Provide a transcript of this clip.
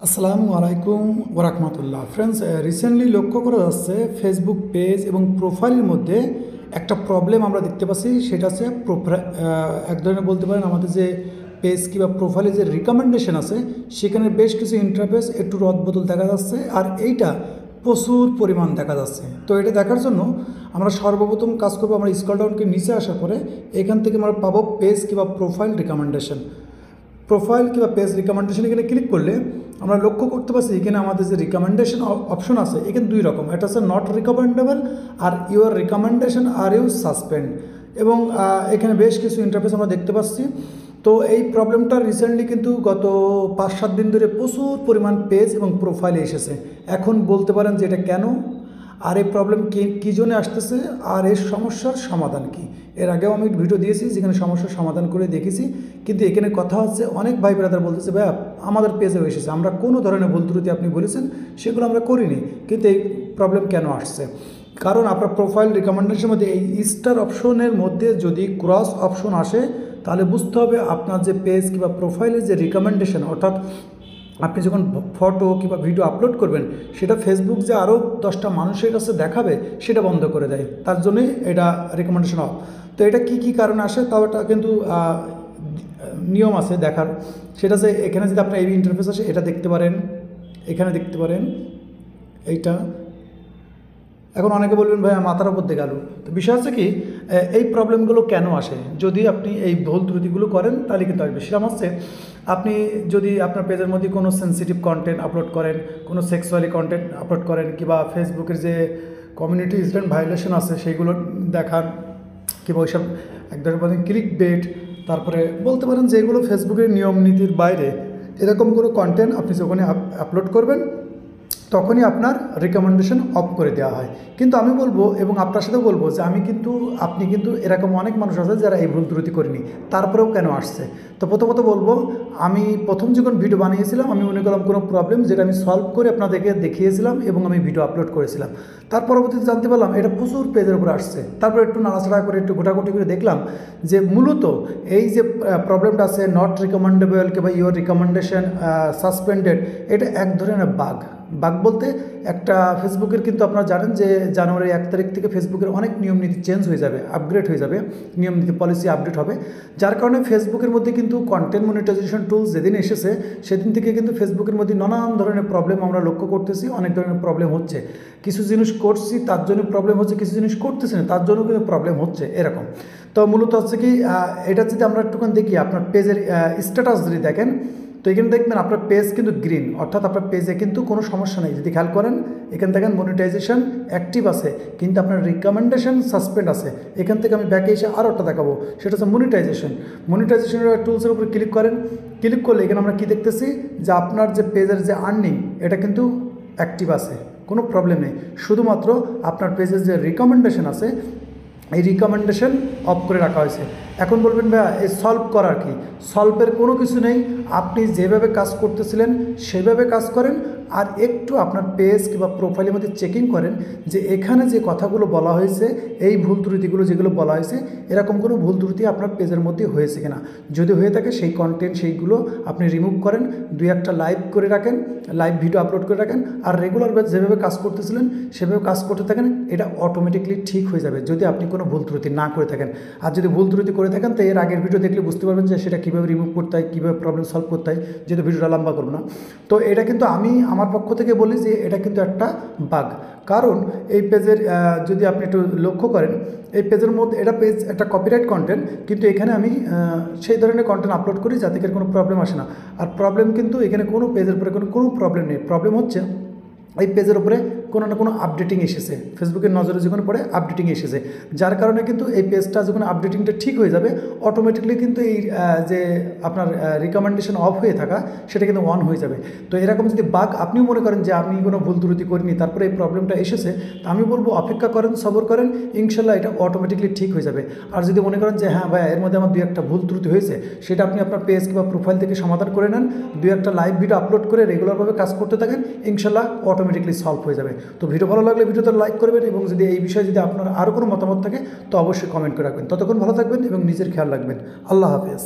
আসসালামু আলাইকুম ওরহমতুল্লাহ ফ্রেন্ডস, রিসেন্টলি লক্ষ্য করা যাচ্ছে ফেসবুক পেজ এবং প্রোফাইলের মধ্যে একটা প্রবলেম আমরা দেখতে পাচ্ছি। সেটা হচ্ছে এক ধরনের বলতে পারেন আমাদের যে পেজ কিংবা প্রোফাইলে যে রিকমেন্ডেশন আছে সেখানে বেশ কিছু ইন্টারফেস একটু রদবদল দেখা যাচ্ছে, আর এইটা প্রচুর পরিমাণ দেখা যাচ্ছে। তো এটা দেখার জন্য আমরা সর্বপ্রথম কাজ করবো, আমরা স্ক্রল ডাউনকে নিচে আসার পরে এখান থেকে আমরা পাবো পেজ কিংবা প্রোফাইল রিকমেন্ডেশন। প্রোফাইল কিংবা পেজ রিকমেন্ডেশন এখানে ক্লিক করলে আমরা লক্ষ্য করতে পারছি এখানে আমাদের যে রিকমেন্ডেশন অপশন আছে এখানে দুই রকম, এটা হচ্ছে নট রিকমেন্ডেবল আর ইউর রিকমেন্ডেশন আর ইউ সাসপেন্ড, এবং এখানে বেশ কিছু ইন্টারফেস আমরা দেখতে পাচ্ছি। তো এই প্রবলেমটা রিসেন্টলি কিন্তু গত 5-7 দিন ধরে প্রচুর পরিমাণ পেজ এবং প্রোফাইলে এসেছে। এখন বলতে পারেন যে এটা কেন, আর এই প্রবলেম কী জন্য আসতেছে, আর এর সমস্যার সমাধান কি। এর আগেও আমি ভিডিও দিয়েছি যেখানে সমস্যার সমাধান করে দেখেছি, কিন্তু এখানে কথা হচ্ছে অনেক ভাই ব্রাদার বলতেছে ভাইয়া আমাদের পেজেও এসেছে, আমরা কোনো ধরনের ভুল ত্রুটি আপনি বলেছেন সেগুলো আমরা করিনি, কিন্তু এই প্রবলেম কেন আসছে। কারণ আপনার প্রোফাইল রিকমেন্ডেশনের মধ্যে এই স্টার অপশনের মধ্যে যদি ক্রস অপশন আসে তাহলে বুঝতে হবে আপনার যে পেজ কিংবা প্রোফাইলের যে রিকমেন্ডেশন, অর্থাৎ আপনি যখন ফটো কিংবা ভিডিও আপলোড করবেন সেটা ফেসবুক যে আরও 10টা মানুষের কাছে দেখাবে সেটা বন্ধ করে দেয়, তার জন্যই এটা রিকমেন্ডেশন অফ। তো এটা কি কারণে আসে তাও এটা কিন্তু নিয়ম আছে দেখার। সেটা যে এখানে যদি আপনার এই ইন্টারফেস আসে এটা দেখতে পারেন, এখানে দেখতে পারেন এইটা। এখন অনেকে বলবেন ভাই মাথার উপর দিয়ে গেল। তো বিষয় হচ্ছে কি, এই প্রবলেমগুলো কেন আসে, যদি আপনি এই ভুল ত্রুটিগুলো করেন তাহলে কিন্তু আসবে। সেটা হচ্ছে আপনি যদি আপনার পেজের মধ্যে কোনো সেন্সিটিভ কন্টেন্ট আপলোড করেন, কোনো সেক্সুয়ালি কন্টেন্ট আপলোড করেন, কিংবা ফেসবুকের যে কমিউনিটি ইনস্ট্যান্ট ভায়োলেশন আছে সেইগুলো দেখান, কিংবা ওইসব এক ধরনের ক্লিক বেট, তারপরে বলতে পারেন যে এগুলো ফেসবুকের নিয়ম নীতির বাইরে এরকম কোনো কন্টেন্ট আপনি যখনই আপলোড করবেন তখনই আপনার রিকমেন্ডেশন অফ করে দেওয়া হয়। কিন্তু আমি বলবো এবং আপনার সাথেও বলবো যে আপনি কিন্তু এরকম অনেক মানুষ আছে যারা এই ভুল ত্রুটি করেনি, তারপরেও কেন আসছে। তো প্রথমত বলবো, আমি প্রথম যখন ভিডিও বানিয়েছিলাম আমি মনে করলাম কোনো প্রবলেম যেটা আমি সলভ করে আপনাদেরকে দেখিয়েছিলাম এবং আমি ভিডিও আপলোড করেছিলাম। তার পরবর্তীতে জানতে পারলাম এটা প্রচুর পেজের উপর আসছে। তারপর একটু নাড়াচাড়া করে একটু ঘোটাঘুটি করে দেখলাম যে মূলত এই যে প্রবলেমটা আছে নট রিকমেন্ডেবল কিংবা ইউর রিকমেন্ডেশন সাসপেন্ডেড, এটা এক ধরনের বাগ বলতে একটা ফেসবুকের কিন্তু আপনারা জানেন যে জানুয়ারি 1 তারিখ থেকে ফেসবুকের অনেক নিয়ম নীতি চেঞ্জ হয়ে যাবে, আপগ্রেড হয়ে যাবে, নিয়ম নীতি পলিসি আপডেট হবে। যার কারণে ফেসবুকের মধ্যে কিন্তু কন্টেন্ট মনিটাইজেশন টুলস যেদিন এসেছে সেদিন থেকে কিন্তু ফেসবুকের মধ্যে নানান ধরনের প্রবলেম আমরা লক্ষ্য করতেছি। অনেক ধরনের প্রবলেম হচ্ছে, কিছু জিনিস করছি তার জন্য প্রবলেম হচ্ছে, কিছু জিনিস করতেছি না তার জন্য কিন্তু প্রবলেম হচ্ছে এরকম। তো মূলত হচ্ছে কি, এটা যদি আমরা একটুখানি দেখি আপনার পেজের স্ট্যাটাস যদি দেখেন তো এখানে দেখবেন আপনার পেজ কিন্তু গ্রিন, অর্থাৎ আপনার পেজে কিন্তু কোনো সমস্যা নেই। যদি খেয়াল করেন এখানে দেখেন মনিটাইজেশন অ্যাক্টিভ আছে, কিন্তু আপনার রিকমেন্ডেশন সাসপেন্ড আছে। এখান থেকে আমি ব্যাকে এসে আরও একটা দেখাবো, সেটা হচ্ছে মনিটাইজেশনের টুলসের উপরে ক্লিক করেন। ক্লিক করলে এখানে আমরা কী দেখতেছি যে আপনার যে পেজের যে আর্নিং এটা কিন্তু অ্যাক্টিভ আছে, কোনো প্রবলেম নেই। শুধুমাত্র আপনার পেজের যে রিকমেন্ডেশন আছে এই রিকমেন্ডেশন অফ করে রাখা হয়েছে। এখন বলবেন ভাইয়া এই সলভ করার কি, সলভের কোনো কিছু নেই। আপনি যেভাবে কাজ করতেছিলেন সেভাবে কাজ করেন, আর একটু আপনার পেজ কিংবা প্রোফাইলের মধ্যে চেকিং করেন যে এখানে যে কথাগুলো বলা হয়েছে, এই ভুল ত্রুটিগুলো যেগুলো বলা হয়েছে এরকম কোনো ভুল ত্রুটি আপনার পেজের মধ্যে হয়েছে কিনা। যদি হয়ে থাকে সেই কন্টেন্ট সেইগুলো আপনি রিমুভ করেন, 2-1টা লাইভ করে রাখেন, লাইভ ভিডিও আপলোড করে রাখেন, আর রেগুলার যেভাবে কাজ করতেছিলেন সেভাবে কাজ করতে থাকেন। এটা অটোমেটিকলি ঠিক হয়ে যাবে যদি আপনি কোনো ভুল ত্রুটি না করে থাকেন। আর যদি ভুল ত্রুটি করে থাকেন তো এর আগের ভিডিও দেখলে বুঝতে পারবেন যে সেটা কীভাবে রিমুভ করতে হয়, কীভাবে প্রবলেম সলভ করতে হয়, যেহেতু ভিডিওটা লম্বা করবো না। তো এটা কিন্তু আমি আমার পক্ষ থেকে বলি যে এটা কিন্তু একটা বাগ। কারণ এই পেজের যদি আপনি একটু লক্ষ্য করেন এই পেজের মধ্যে এটা পেজ একটা কপিরাইট কন্টেন্ট, কিন্তু এখানে আমি সেই ধরনের কন্টেন্ট আপলোড করি যাতে করে কোনো প্রবলেম আসে না। আর প্রবলেম কিন্তু এখানে কোনো পেজের উপরে কোনো প্রবলেম নেই। প্রবলেম হচ্ছে এই পেজের উপরে কোনো না কোনো আপডেটিং এসেছে, ফেসবুকের নজরে যখন পড়ে আপডেটিং এসেছে, যার কারণে কিন্তু এই পেজটা যখন আপডেটিংটা ঠিক হয়ে যাবে অটোমেটিকলি কিন্তু এই যে আপনার রিকমেন্ডেশন অফ হয়ে থাকা সেটা কিন্তু অন হয়ে যাবে। তো এরকম যদি বাগ আপনিও মনে করেন যে আমি কোনো ভুল ত্রুটি করিনি তারপরে এই প্রবলেমটা এসেছে, তা আমি বলবো অপেক্ষা করেন, সবর করেন, ইনশাল্লাহ এটা অটোমেটিকলি ঠিক হয়ে যাবে। আর যদি মনে করেন যে হ্যাঁ ভাই এর মধ্যে আমার 2-1টা ভুল ত্রুটি হয়েছে, সেটা আপনি আপনার পেজ কিংবা প্রোফাইল থেকে সমাধান করে নেন, 2-1টা লাইভ ভিডিও আপলোড করে রেগুলারভাবে কাজ করতে থাকেন, ইনশাল্লাহ অটোমেটিকলি সলভ হয়ে যাবে। তো ভিডিও ভালো লাগলে ভিডিওতে লাইক করবেন, এবং যদি এই বিষয়ে যদি আপনার আরও কোনো মতামত থাকে তো অবশ্যই কমেন্ট করে রাখবেন। ততক্ষণ ভালো থাকবেন এবং নিজের খেয়াল রাখবেন। আল্লাহ হাফেজ।